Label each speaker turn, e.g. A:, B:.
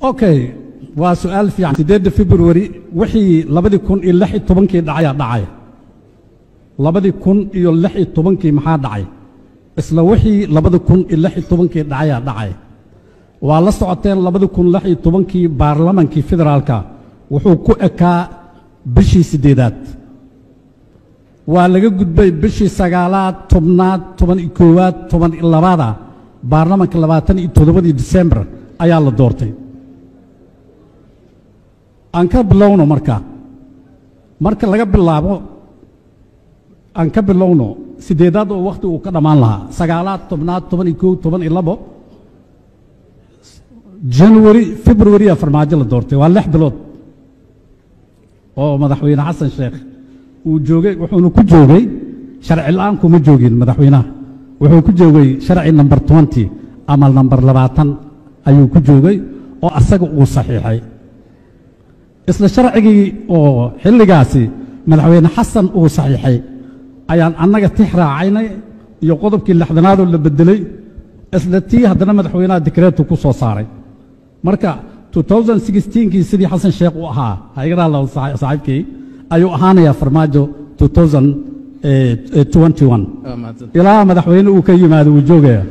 A: اوكي وسؤال في 8 فبراير وحي 2016 كي دعايا دعايا 2016 كي maxaa dhacay isla wixii 2016 kii dhacaya dhacay waa la socoteen 2016 kii baarlamaanka federaalka wuxuu ku ekaa bishii 8aad waa laga gudbay bishii 9aad 10aad 11aad 12aad baarlamaanka 27 December ayaa la doortay aan ka bilowno marka laga bilaabo aan ka bilowno 8aad oo waqti uu ka dhamaan lahaa 9aad 10aad 11 12 January February farmaajo la doortay waa 6 bilood oo madaxweyne Xasan Sheekh uu joogay wuxuu ku joogay sharci la'aan kuma joogin madaxweynaha wuxuu ku joogay sharci number 20 ama number 20 ayuu ku joogay oo asaga uu saxiixay isla sharcigii oo xilligaasi madaxweyne Xasan uu saxiixay ayaan annaga tixraacaynay iyo qodobkii 6aad oo la bedelay isla tii haddana madaxweynaha dekreeto ku soo saaray marka 2016 kii sidii Xasan Sheekh uu ahaa hay'adaha la saaxiibkii ayuu ahaanaya farmaajo 2021 ilaa madaxweyne uu ka yimaado uu joogaya